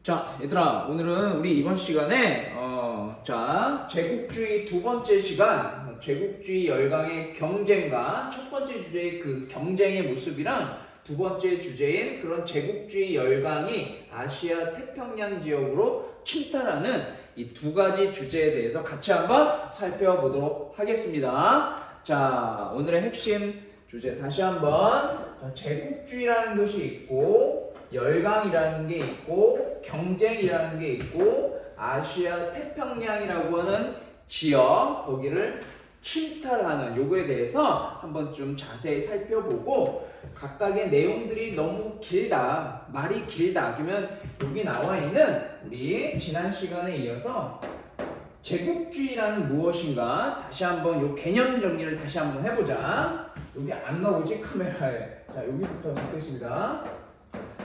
자, 얘들아, 오늘은 우리 이번 시간에 제국주의 두 번째 시간, 제국주의 열강의 경쟁과 첫 번째 주제의 그 경쟁의 모습이랑 두 번째 주제인 그런 제국주의 열강이 아시아 태평양 지역으로 침탈하는 이 두 가지 주제에 대해서 같이 한번 살펴보도록 하겠습니다. 자, 오늘의 핵심 주제 다시 한번 제국주의라는 것이 있고 열강이라는 게 있고 경쟁이라는 게 있고 아시아 태평양이라고 하는 지역 거기를 침탈하는 요거에 대해서 한번 좀 자세히 살펴보고 각각의 내용들이 너무 길다 말이 길다 그러면 여기 나와 있는 우리 지난 시간에 이어서 제국주의란 무엇인가 다시 한번 요 개념 정리를 다시 한번 해보자. 여기 안 나오지 카메라에. 자, 여기부터 하겠습니다.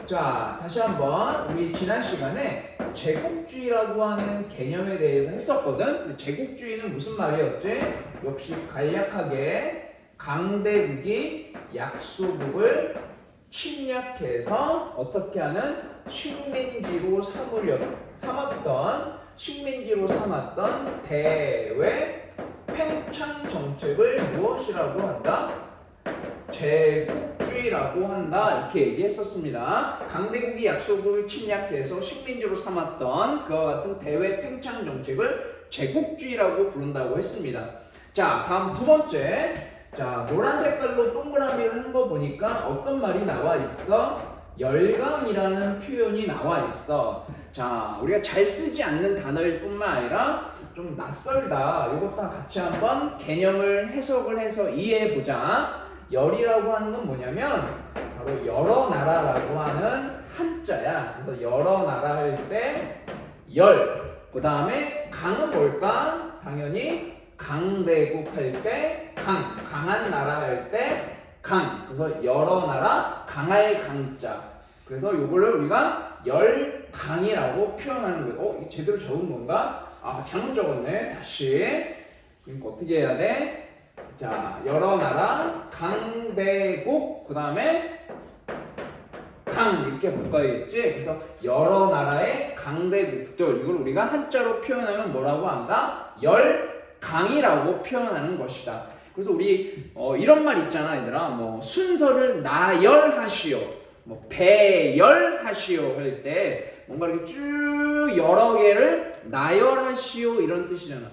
자, 다시 한번 우리 지난 시간에 제국주의라고 하는 개념에 대해서 했었거든. 제국주의는 무슨 말이었지? 역시 간략하게 강대국이 약소국을 침략해서 어떻게 하는 식민지로 삼았던 대외 팽창 정책을 무엇이라고 한다? 제국주의라고 한다 이렇게 얘기했었습니다. 강대국이 약소국을 침략해서 식민지로 삼았던 그와 같은 대외 팽창 정책을 제국주의라고 부른다고 했습니다. 자, 다음 두 번째. 자, 노란 색깔로 동그라미를 한 거 보니까 어떤 말이 나와 있어? 열강이라는 표현이 나와 있어. 자, 우리가 잘 쓰지 않는 단어일 뿐만 아니라 좀 낯설다. 이것도 같이 한번 개념을 해석을 해서 이해해 보자. 열이라고 하는 건 뭐냐면 바로 여러 나라라고 하는 한자야. 그래서 여러 나라 할 때 열. 그 다음에 강은 뭘까? 당연히 강대국 할 때 강. 강한 나라 할 때 강. 그래서 여러 나라 강할 강자. 그래서 이거를 우리가 열강이라고 표현하는 거예요. 이게 제대로 적은 건가? 아, 잘못 적었네. 다시. 그러니까 어떻게 해야 돼? 자, 여러 나라 강대국 그 다음에 강 이렇게 바꿔야겠지. 그래서 여러 나라의 강대국들 이걸 우리가 한자로 표현하면 뭐라고 한다? 열강이라고 표현하는 것이다. 그래서 우리 이런 말 있잖아, 얘들아. 뭐 순서를 나열하시오, 뭐 배열하시오 할 때 뭔가 이렇게 쭉 여러 개를 나열하시오 이런 뜻이잖아.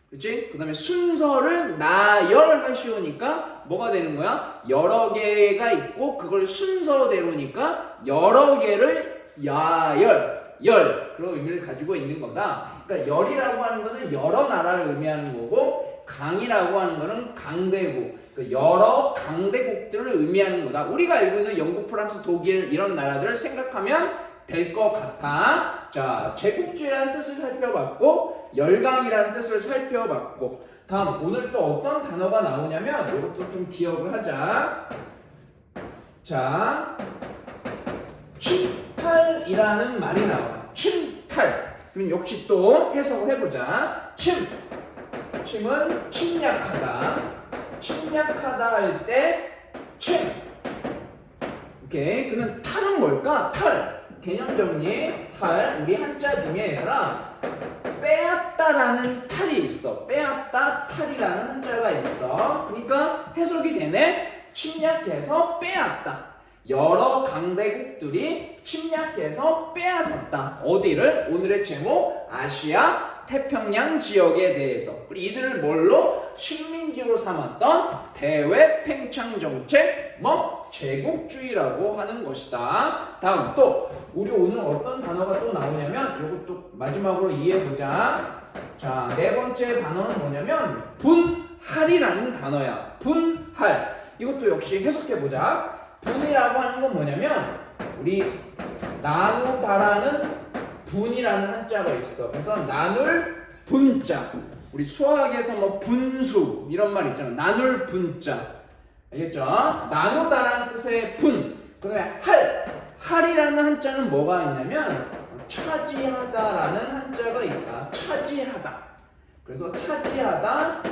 그치? 그 다음에 순서를 나열하시오니까 뭐가 되는 거야? 여러 개가 있고 그걸 순서대로니까 여러 개를 그런 의미를 가지고 있는 거다. 그러니까 열이라고 하는 거는 여러 나라를 의미하는 거고 강이라고 하는 거는 강대국, 여러 강대국들을 의미하는 거다. 우리가 알고 있는 영국, 프랑스, 독일 이런 나라들을 생각하면 될 것 같아. 자, 제국주의라는 뜻을 살펴봤고 열강이라는 뜻을 살펴봤고 다음 오늘 또 어떤 단어가 나오냐면 이것도 좀 기억을 하자. 자, 침탈이라는 말이 나와. 침탈. 그럼 역시 또 해석을 해보자. 침은 침략하다. 침략하다 할 때 침. 오케이. 그러면 탈은 뭘까? 탈. 개념 정리. 탈. 우리 한자 중에 얘들아 빼앗다라는 탈이 있어. 빼앗다 탈이라는 한자가 있어. 그러니까 해석이 되네. 침략해서 빼앗다. 여러 강대국들이 침략해서 빼앗았다. 어디를? 오늘의 제목 아시아 태평양 지역에 대해서. 그리고 이들을 뭘로? 식민지로 삼았던 대외 팽창 정책, 제국주의라고 하는 것이다. 다음 또 우리 오늘 어떤 단어가 또 나오냐면 이것도 마지막으로 이해해보자. 자, 네 번째 단어는 뭐냐면 분할이라는 단어야. 분할. 이것도 역시 해석해보자. 분이라고 하는 건 뭐냐면 우리 나누다라는 분이라는 한자가 있어. 그래서 나눌 분자. 우리 수학에서 뭐 분수 이런 말 있잖아. 나눌 분자. 알겠죠? 나누다라는 뜻의 분. 그 다음에 할이라는 한자는 뭐가 있냐면 차지하다라는 한자가 있다. 차지하다. 그래서 차지하다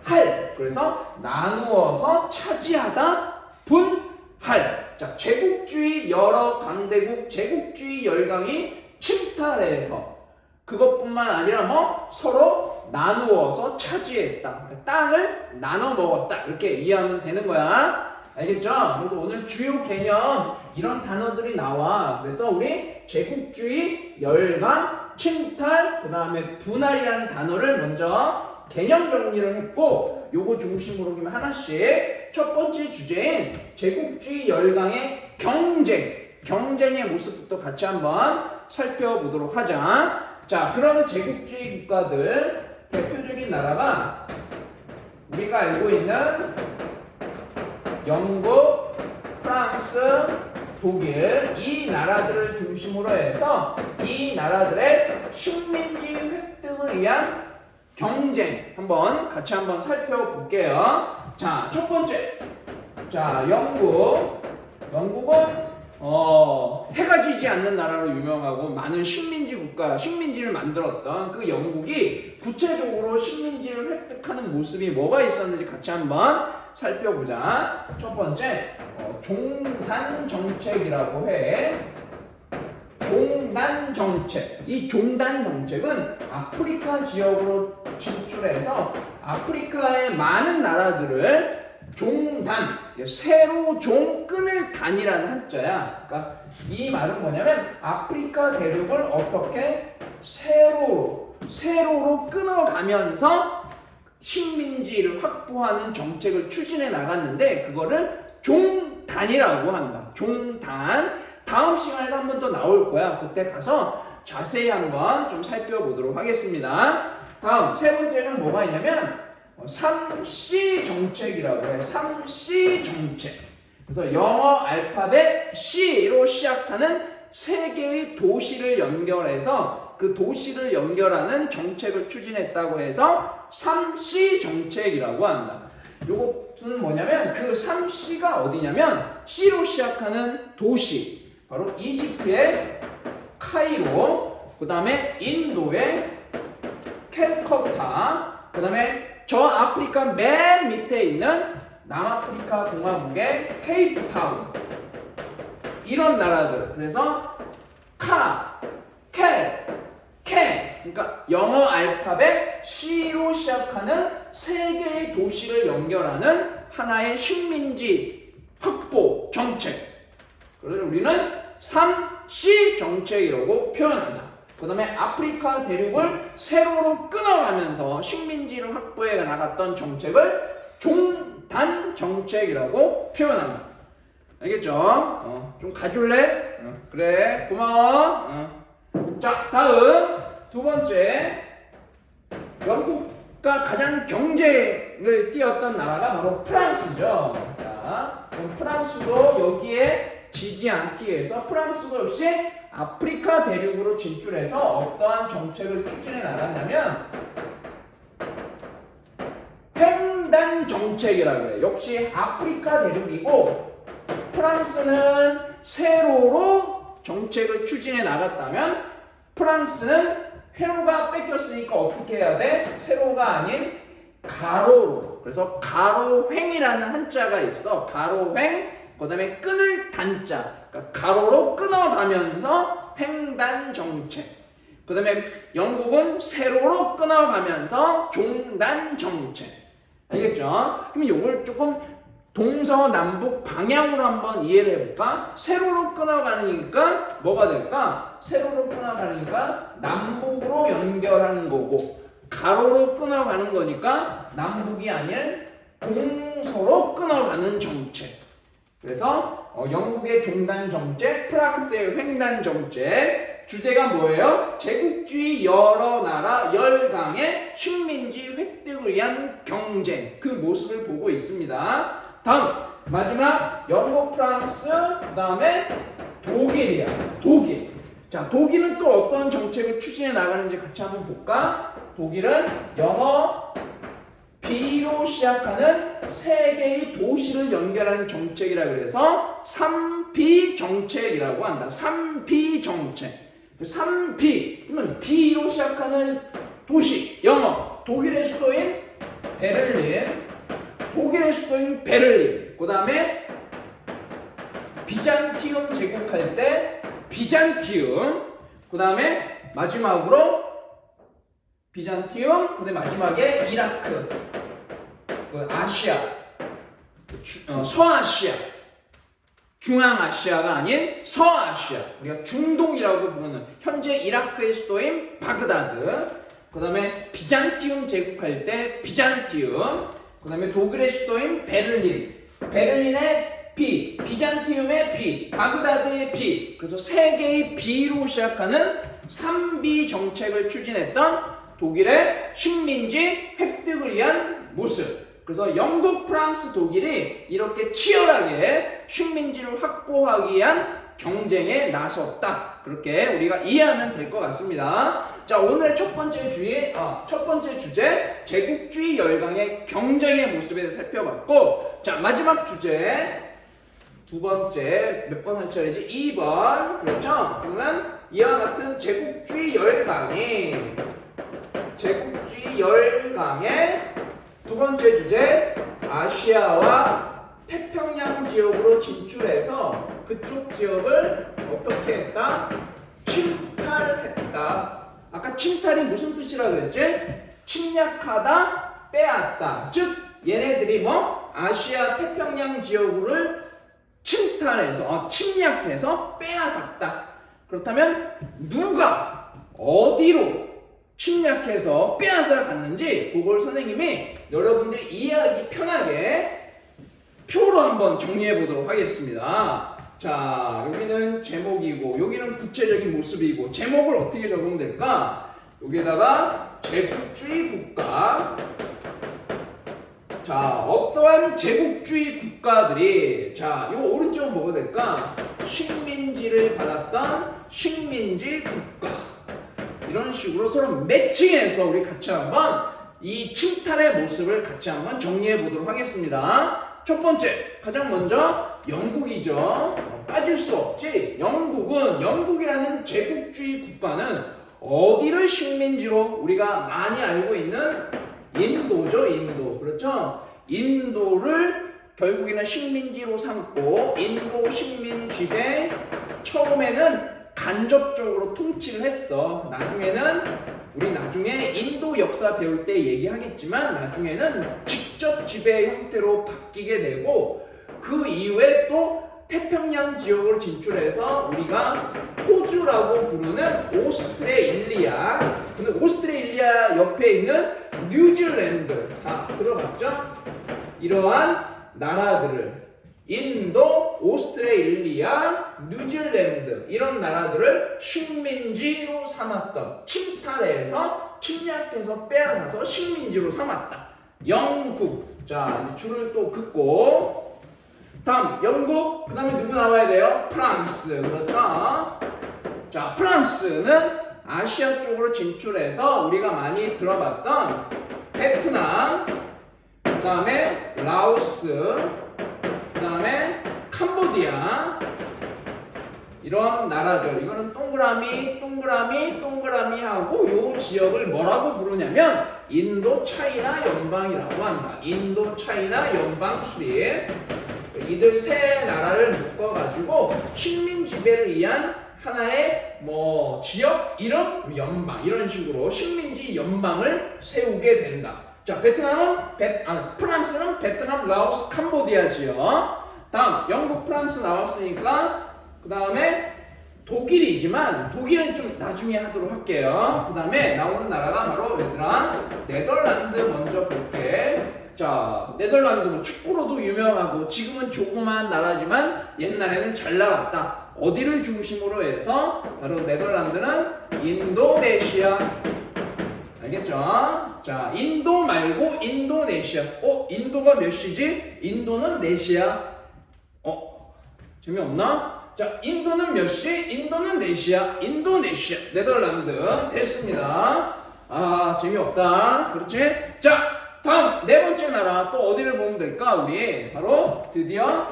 할. 그래서 나누어서 차지하다 분할. 자, 제국주의 여러 강대국 제국주의 열강이 침탈해서 그것뿐만 아니라 뭐 서로 나누어서 차지했다. 그러니까 땅을 나눠 먹었다. 이렇게 이해하면 되는 거야. 알겠죠? 그래서 오늘 주요 개념 이런 단어들이 나와. 그래서 우리 제국주의, 열강, 침탈, 그 다음에 분할이라는 단어를 먼저 개념 정리를 했고, 요거 중심으로 그러면 하나씩 첫 번째 주제인 제국주의 열강의 경쟁의 모습부터 같이 한번 살펴보도록 하자. 자, 그런 제국주의 국가들 대표적인 나라가 우리가 알고 있는 영국, 프랑스, 독일 이 나라들을 중심으로 해서 이 나라들의 식민지 획득을 위한 경쟁 같이 한번 살펴볼게요. 자, 첫 번째. 자, 영국은 해가 지지 않는 나라로 유명하고 많은 식민지를 만들었던 그 영국이 구체적으로 식민지를 획득하는 모습이 뭐가 있었는지 같이 한번 살펴보자. 첫 번째, 종단 정책이라고 해. 종단 정책. 이 종단 정책은 아프리카 지역으로 진출해서 아프리카의 많은 나라들을 종단, 세로 종 끊을 단이라는 한자야. 그러니까 이 말은 뭐냐면 아프리카 대륙을 어떻게 세로로 끊어가면서 식민지를 확보하는 정책을 추진해 나갔는데 그거를 종단이라고 한다. 종단. 다음 시간에도 한 번 더 나올 거야. 그때 가서 자세히 한번 좀 살펴보도록 하겠습니다. 다음 세 번째는 뭐가 있냐면 3C 정책이라고 해. 3C 정책. 그래서 영어 알파벳 C로 시작하는 세 개의 도시를 연결해서 그 도시를 연결하는 정책을 추진했다고 해서 3C 정책이라고 한다. 요것은 뭐냐면 그 3C가 어디냐면 C로 시작하는 도시. 바로 이집트의 카이로, 그 다음에 인도의 캘커타, 그 다음에 저 아프리카 맨 밑에 있는 남아프리카 공화국의 케이프타운. 이런 나라들. 그래서 그러니까 영어 알파벳 C로 시작하는 세 개의 도시를 연결하는 하나의 식민지 확보 정책. 그래서 우리는 3C 정책이라고 표현한다. 그 다음에 아프리카 대륙을 세로로 끊어가면서 식민지를 확보해 나갔던 정책을 종단 정책이라고 표현한다. 알겠죠? 좀 가줄래? 그래, 고마워. 자, 다음 두 번째, 영국과 가장 경쟁을 띄웠던 나라가 바로 프랑스죠. 자, 그럼 프랑스도 여기에 지지 않기 위해서 프랑스도 역시 아프리카 대륙으로 진출해서 어떠한 정책을 추진해 나갔냐면 횡단 정책이라고 해요. 역시 아프리카 대륙이고 프랑스는 세로로 정책을 추진해 나갔다면 프랑스는 회로가 뺏겼으니까 어떻게 해야 돼? 세로가 아닌 가로로. 그래서 가로횡이라는 한자가 있어. 가로횡. 그 다음에 끊을 단자. 그러니까 가로로 끊어가면서 횡단 정책. 그 다음에 영국은 세로로 끊어가면서 종단 정책. 알겠죠? 그럼 이걸 조금 동서남북 방향으로 한번 이해를 해볼까? 세로로 끊어가니까 뭐가 될까? 세로로 끊어가니까 남북으로 연결하는 거고, 가로로 끊어가는 거니까 남북이 아닌 동서로 끊어가는 정책. 그래서 영국의 종단 정책, 프랑스의 횡단 정책. 주제가 뭐예요? 제국주의 여러 나라 열강의 식민지 획득을 위한 경쟁. 그 모습을 보고 있습니다. 다음 마지막 영국, 프랑스, 그 다음에 독일이야. 독일. 자, 독일은 또 어떤 정책을 추진해 나가는지 같이 한번 볼까? 독일은 영어 B로 시작하는 세 개의 도시를 연결하는 정책이라 그래서 3B 정책이라고 한다. 3B 정책. 3B 그러면 B로 시작하는 도시. 영어 독일의 수도인 베를린. 독일의 수도인 베를린. 그 다음에 비잔티움 제국할 때 비잔티움. 그 다음에 마지막으로 비잔티움, 그 다음에 마지막에 이라크, 그 아시아, 서아시아, 중앙아시아가 아닌 서아시아, 우리가 중동이라고 부르는 현재 이라크의 수도인 바그다드, 그 다음에 비잔티움 제국할 때 비잔티움, 그 다음에 독일의 수도인 베를린, 베를린의 B, 비잔티움의 B, 바그다드의 B, 그래서 세 개의 B로 시작하는 3B 정책을 추진했던 독일의 식민지 획득을 위한 모습. 그래서 영국, 프랑스, 독일이 이렇게 치열하게 식민지를 확보하기 위한 경쟁에 나섰다. 그렇게 우리가 이해하면 될 것 같습니다. 자, 오늘의 첫 번째 주제, 제국주의 열강의 경쟁의 모습에 대해서 살펴봤고, 자, 마지막 주제, 두 번째, 몇 번 할 차례지? 2번. 그렇죠? 그러면 이와 같은 제국주의 열강의 두 번째 주제, 아시아와 태평양 지역으로 진출해서 그쪽 지역을 어떻게 했다? 침탈했다. 아까 침탈이 무슨 뜻이라 그랬지? 침략하다, 빼앗다. 즉 얘네들이 아시아 태평양 지역을 침략해서 빼앗았다. 그렇다면 누가 어디로 침략해서 빼앗아 갔는지 그걸 선생님이 여러분들이 이해하기 편하게 표로 한번 정리해 보도록 하겠습니다. 자, 여기는 제목이고 여기는 구체적인 모습이고, 제목을 어떻게 적으면 될까? 여기에다가 제국주의 국가. 자, 어떠한 제국주의 국가들이, 자, 요 오른쪽은 뭐가 될까? 식민지를 받았던 식민지 국가. 이런 식으로 서로 매칭해서 우리 같이 한번 이 침탈의 모습을 같이 한번 정리해 보도록 하겠습니다. 첫 번째, 가장 먼저 영국이죠. 빠질 수 없지. 영국이라는 제국주의 국가는 어디를 식민지로 우리가 많이 알고 있는 인도죠. 인도. 그렇죠? 인도를 결국에는 식민지로 삼고, 인도 식민지대 처음에는 간접적으로 통치를 했어. 나중에 인도 역사 배울 때 얘기하겠지만, 나중에는 직접 지배 형태로 바뀌게 되고, 그 이후에 또 태평양 지역으로 진출해서 우리가 호주라고 부르는 오스트레일리아, 근데 오스트레일리아 옆에 있는 뉴질랜드, 다 들어봤죠? 이러한 나라들을, 인도, 오스트레일리아, 뉴질랜드, 이런 나라들을 식민지로 삼았던, 침략해서 빼앗아서 식민지로 삼았다. 영국. 자, 이제 줄을 또 긋고, 다음 영국, 그 다음에 누구 나와야 돼요? 프랑스. 그렇죠? 자, 프랑스는 아시아 쪽으로 진출해서 우리가 많이 들어봤던 베트남, 그 다음에 라오스, 그 다음에 캄보디아, 이런 나라들. 이거는 동그라미 하고, 요 지역을 뭐라고 부르냐면 인도 차이나 연방이라고 한다. 인도 차이나 연방 수립. 이들 세 나라를 묶어가지고 식민 지배를 위한 하나의 지역, 이름, 연방, 이런 식으로 식민지 연방을 세우게 된다. 자, 프랑스는 베트남, 라오스, 캄보디아 지역. 다음 영국, 프랑스 나왔으니까 그 다음에 독일이지만 독일은 좀 나중에 하도록 할게요. 그 다음에 나오는 나라가 바로 얘들아 네덜란드 먼저 볼게. 자, 네덜란드 축구로도 유명하고 지금은 조그만 나라지만 옛날에는 잘 나갔다. 어디를 중심으로 해서 바로 네덜란드는 인도네시아. 알겠죠? 자, 인도 말고 인도네시아. 인도가 몇 시지? 인도는 4시야. 재미없나? 자, 인도는 몇 시? 인도는 4시야. 인도네시아, 네덜란드. 됐습니다. 재미없다. 그렇지? 자, 다음 네 번째 나라 또 어디를 보면 될까? 우리 바로 드디어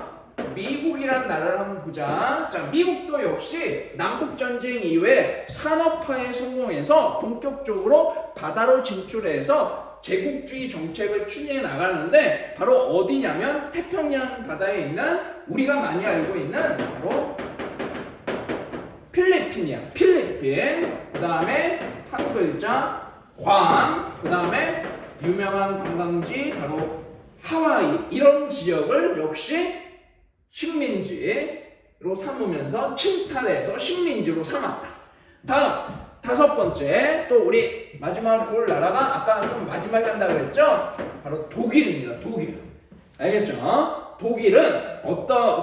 미국이라는 나라를 한번 보자. 자, 미국도 역시 남북전쟁 이후에 산업화에 성공해서 본격적으로 바다로 진출해서 제국주의 정책을 추진해 나가는데, 바로 어디냐면 태평양 바다에 있는, 우리가 많이 알고 있는 바로 필리핀이야. 필리핀. 필리핀, 그 다음에 한 글자 괌, 그 다음에 유명한 관광지 바로 하와이, 이런 지역을 역시 식민지로 삼으면서 침탈해서 식민지로 삼았다. 다음 다섯 번째, 또 우리 마지막으로 볼 나라가 아까 좀 마지막에 한다고 했죠? 바로 독일입니다. 독일. 알겠죠? 독일은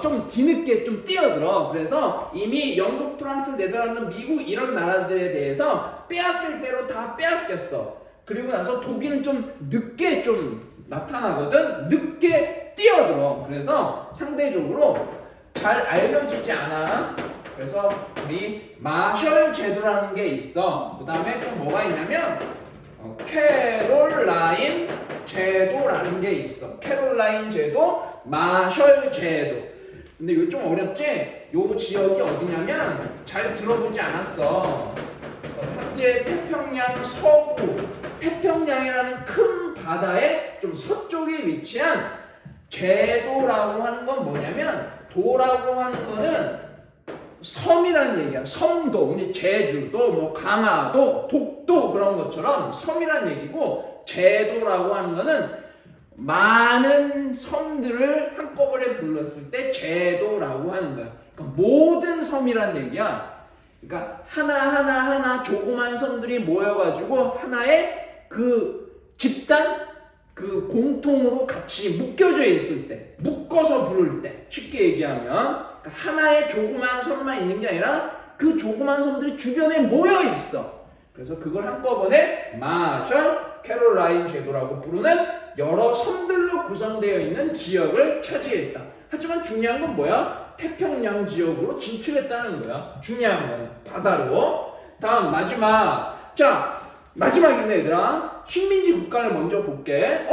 좀 뒤늦게 좀 뛰어들어. 그래서 이미 영국, 프랑스, 네덜란드, 미국 이런 나라들에 대해서 빼앗길 대로 다 빼앗겼어. 그리고 나서 독일은 좀 늦게 좀 나타나거든. 늦게 뛰어들어. 그래서 상대적으로 잘 알려지지 않아. 그래서 우리 마셜 제도라는 게 있어. 그 다음에 또 뭐가 있냐면 캐롤라인 제도라는 게 있어. 캐롤라인 제도, 마셜 제도. 근데 이거 좀 어렵지? 요 지역이 어디냐면 잘 들어보지 않았어. 현재 태평양 서부, 태평양이라는 큰 바다의 좀 서쪽에 위치한 제도라고 하는 건 뭐냐면, 도라고 하는 거는 섬이라는 얘기야. 섬도, 우리 제주도, 뭐 강화도, 독도 그런 것처럼 섬이라는 얘기고, 제도라고 하는 거는 많은 섬들을 한꺼번에 불렀을 때 제도라고 하는 거야. 그러니까 모든 섬이라는 얘기야. 그러니까 하나 조그만 섬들이 모여가지고 하나의 그 집단, 그 공통으로 같이 묶여져 있을 때, 묶어서 부를 때, 쉽게 얘기하면 하나의 조그만 섬만 있는 게 아니라 그 조그만 섬들이 주변에 모여 있어. 그래서 그걸 한꺼번에 마셜 캐롤라인 제도라고 부르는 여러 섬들로 구성되어 있는 지역을 차지했다. 하지만 중요한 건 뭐야? 태평양 지역으로 진출했다는 거야. 중요한 건 바다로. 다음 마지막. 자, 마지막인데 얘들아, 식민지 국가를 먼저 볼게.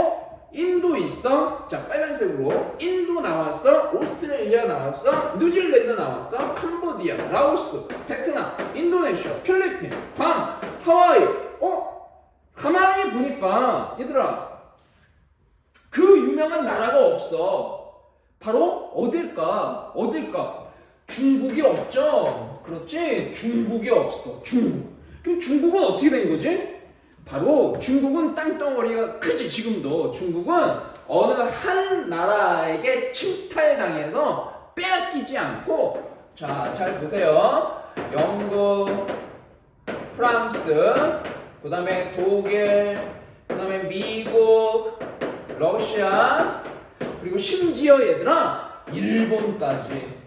인도 있어. 자, 빨간색으로 인도 나왔어. 오스트레일리아 나왔어. 뉴질랜드 나왔어. 캄보디아, 라오스, 베트남, 인도네시아, 필리핀, 괌, 하와이. 가만히 보니까 얘들아, 그 유명한 나라가 없어. 바로 어딜까? 중국이 없죠. 그렇지? 중국이 없어. 중국. 그럼 중국은 어떻게 된 거지? 바로 중국은 땅덩어리가 크지. 지금도 중국은 어느 한 나라에게 침탈당해서 빼앗기지 않고, 자, 잘 보세요. 영국, 프랑스, 그 다음에 독일, 그 다음에 미국, 러시아, 그리고 심지어 얘들아 일본까지.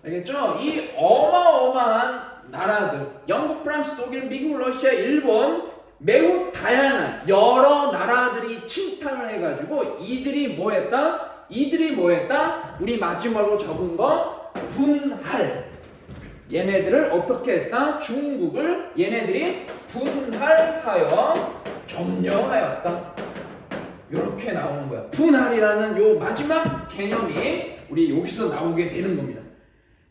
알겠죠? 이 어마어마한 나라들, 영국, 프랑스, 독일, 미국, 러시아, 일본, 매우 다양한 여러 나라들이 침탈을 해가지고 이들이 뭐 했다? 우리 마지막으로 적은 거 분할. 얘네들을 어떻게 했다? 중국을 얘네들이 분할하여 점령하였다. 이렇게 나오는 거야. 분할이라는 요 마지막 개념이 우리 여기서 나오게 되는 겁니다.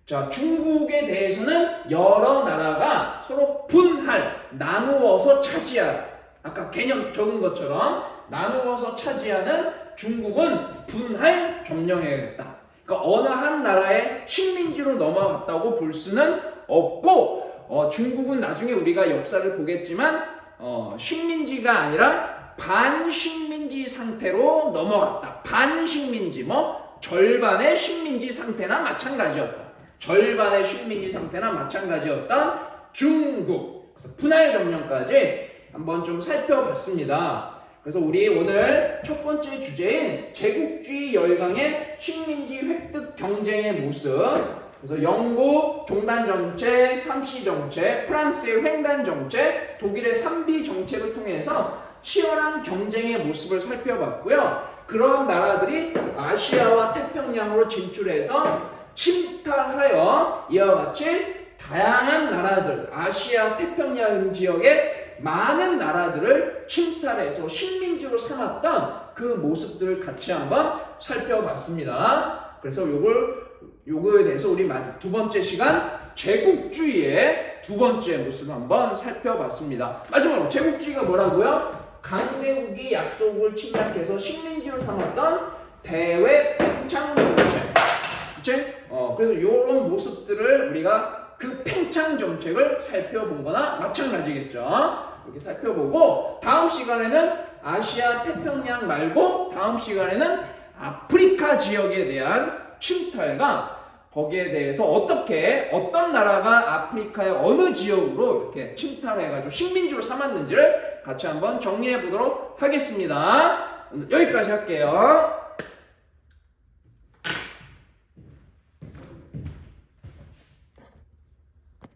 자, 중국에 대해서는 여러 나라가 서로 분할, 나누어서 차지하다. 아까 개념 적은 것처럼 나누어서 차지하는 중국은 분할 점령해야겠다. 그러니까 어느 한 나라의 식민지로 넘어갔다고 볼 수는 없고, 중국은 나중에 우리가 역사를 보겠지만 식민지가 아니라 반식민지 상태로 넘어갔다. 반식민지, 절반의 식민지 상태나 마찬가지였다. 절반의 식민지 상태나 마찬가지였던 중국. 그래서 분할 점령까지 한번 좀 살펴봤습니다. 그래서 우리 오늘 첫 번째 주제인 제국주의 열강의 식민지 획득 경쟁의 모습. 그래서 영국 종단 정책, 3C 정책, 프랑스의 횡단 정책, 독일의 3B 정책을 통해서 치열한 경쟁의 모습을 살펴봤고요. 그런 나라들이 아시아와 태평양으로 진출해서 침탈하여 이와 같이 다양한 나라들, 아시아 태평양 지역의 많은 나라들을 침탈해서 식민지로 삼았던 그 모습들을 같이 한번 살펴봤습니다. 그래서 요거에 대해서 우리 두 번째 시간 제국주의의 두 번째 모습을 한번 살펴봤습니다. 마지막으로 제국주의가 뭐라고요? 강대국이 약속을 침략해서 식민지로 삼았던 대외 팽창 정책. 그치? 그래서 이런 모습들을 우리가 그 팽창 정책을 살펴본 거나 마찬가지겠죠. 이렇게 살펴보고 다음 시간에는 아시아 태평양 말고 다음 시간에는 아프리카 지역에 대한 침탈과 거기에 대해서 어떻게 어떤 나라가 아프리카의 어느 지역으로 이렇게 침탈해가지고 식민지로 삼았는지를 같이 한번 정리해 보도록 하겠습니다. 오늘 여기까지 할게요.